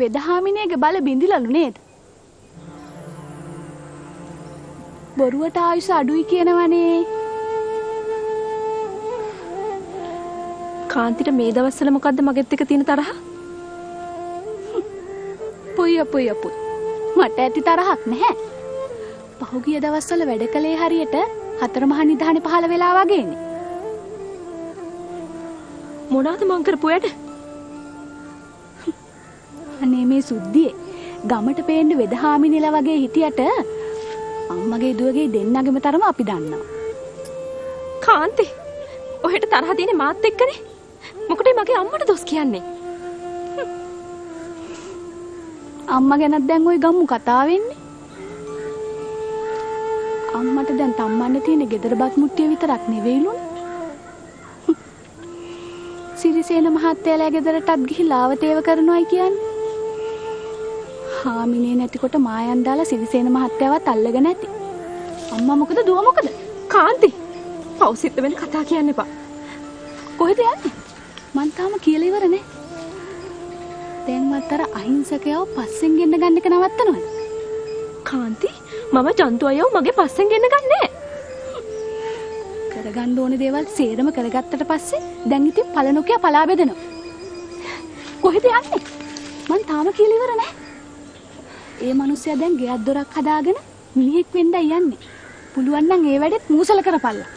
වෙදහාමිනේගේ බල බිඳිලලු නේද? බොරුවට ආයුෂ අඩුයි කියනවනේ. කාන්තිට මේ දවස්වල මොකද්ද මගෙත් එක්ක තියෙන තරහ? පුය. මට ඇති තරහක් නැහැ. පහුගිය දවස්වල වැඩ කළේ හරියට හතර මහා නිධානේ පහළ වෙලා වගේනේ. මොනවාද මං කරපු වැඩ? අනේ මේ සුද්ධියේ ගමට පේන්න වෙදහාමිනිලා වගේ හිටියට අම්මගේ දුවගේ දෙන්නගෙම තරම අපි දන්නවා. කාන්ති, ඔහෙට තරහ තියෙන්නේ මාත් එක්කනේ. මොකටද මගේ අම්මට දොස් කියන්නේ? අම්මා ගැනත් දැන් ওই ගම්මු කතා වෙන්නේ. අම්මට දැන් තම්මන්න තියෙන ගෙදර බත් මුට්ටිය විතරක් නෙවෙයිලුනේ. සිරිසේන මහත්තයාලා ගෙදරටත් ගිහිල්ලා ආවතේව කරනවායි කියන්නේ. හාමිනේ නැතිකොට මායන් දාලා සිරිසේන මහත්තයාවත් අල්ලගෙන නැති. අම්මා මොකද දුව මොකද? කාන්ති, පෞසිත වෙන කතා කියන්න එපා. කොහෙද යන්නේ? මං තාම කියලා ඉවර නෑ. දැන්වත් අර අහිංසකයව පස්සෙන් ගෙන්න ගන්න එක නවත්තනවද? කාන්ති, මම ජන්තු අයව මගේ පස්සෙන් ගෙන්න ගන්නෑ. කරගන්න ඕනේ දේවල් සේරම කරගත්තට පස්සේ දැන් ඉතින් පළනොකිය පලා බෙදනවා. කොහෙද යන්නේ? මං තාම කියලා ඉවර නෑ. ඒ මිනිස්සයා දැන් ගෙයක් දොරක් හදාගෙන මිනිහෙක් වෙන්නයි යන්නේ. පුළුවන් නම් ඒ වැඩෙත් මූසල කරපල්ලා.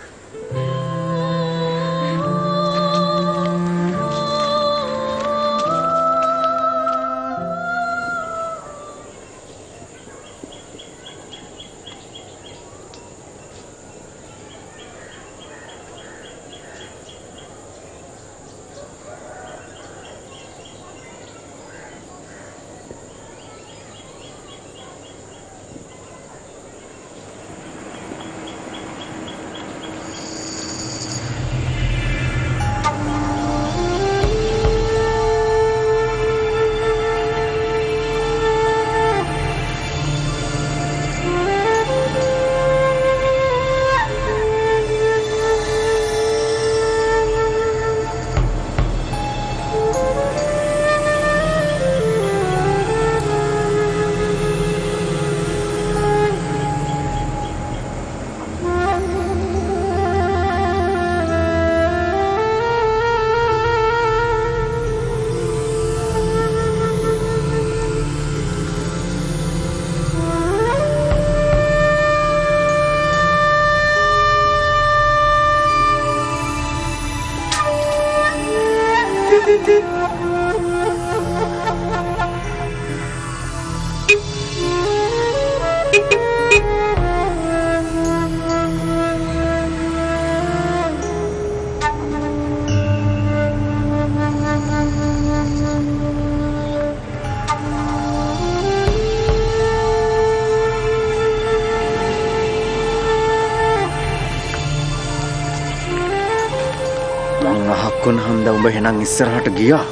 කොහොමද උඹ එහෙනම් ඉස්සරහට ගියා?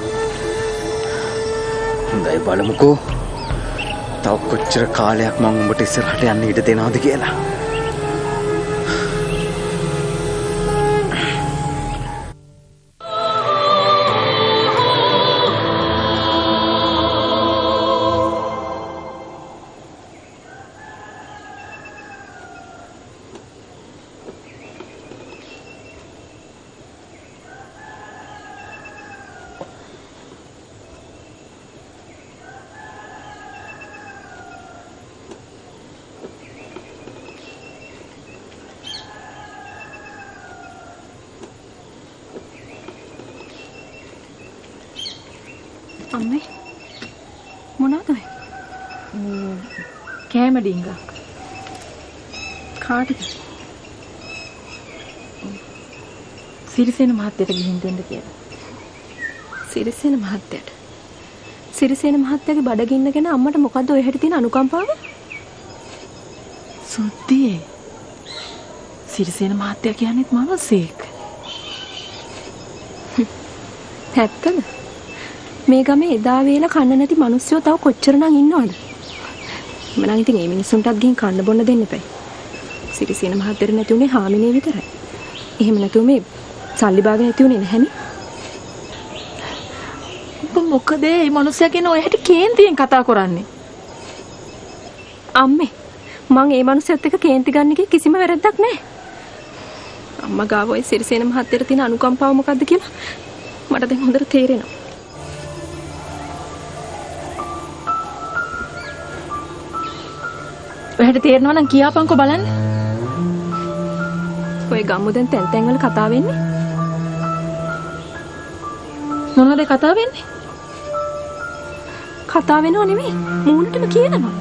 හොඳයි බලමුකෝ. තව කොච්චර කාලයක් මම උඹට ඉස්සරහට යන්න ඉඩ දෙනවද කියලා. අම්මේ මොනවද ඔය? කෑම ඩිංගක්. කාටද? සිරිසේන මහත්තයට ගිහින් දෙන්න කියලා. සිරිසේන මහත්තයට? සිරිසේන මහත්තයාගේ බඩගින්න ගැන අම්මට මොකද්ද ඔය හැටි තියෙන අනුකම්පාව? සුද්ධියේ සිරිසේන මහත්තයා කියන්නේත් මනසෙක්. ඇත්තද? මේ ගමේ එදා වේලා කන්න නැති මිනිස්සුયો තව කොච්චරනම් ඉන්නවද? මම ඉතින් මේ මිනිස්සුන්ටත් ගිහින් කන්න බොන්න දෙන්න එපා. සිරිසේන මහත්තයට නැති උනේ හාමිනේ විතරයි. එහෙම නැතුව මේ සල්ලි බාගෙන නැති උනේ නැහැනේ. මොකද මේ මිනිස්සයා කියන ඔය හැටි කේන්තියෙන් කතා කරන්නේ? අම්මේ මං ඒ මනුස්සයත් එක්ක කේන්ති ගන්න එකේ කිසිම වැරද්දක් නැහැ. අම්මා ගාව ඔය සිරිසේන මහත්තයට තියෙන අනුකම්පාව මොකද්ද කියලා මට දැන් හොඳට තේරෙනවා. ඔයාලට තේරෙනවා නම් කියාපන්කෝ බලන්න. ඔය ගම්මු දැන් තැන් තැන් වල කතා වෙන්නේ. මොනවද කතා වෙන්නේ? කතා වෙනව නෙමෙයි මූණටම කියනවා.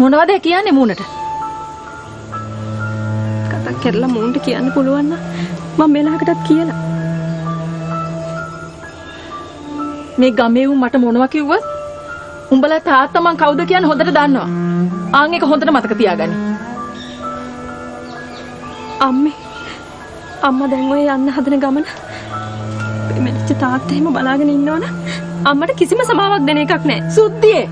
මොනවද කියන්නේ මූණට? කතා කරලා මූණට කියන්න පුළුවන් නම් මම මෙලහකටත් කියලා. මේ ගමේ උන් මට මොනවා කිව්වත් උඹලා තාත්තා මං කවුද කියන්නේ හොඳට දන්නවා. ආන් එක හොඳට මතක තියාගන්න. අම්මා දැන් ඔය යන්න හදන ගමන මෙච්ච තාත්තා එහෙම බලාගෙන ඉන්නවනම් අම්මට කිසිම සමාවක් දෙන එකක් නැහැ. සුද්ධියේ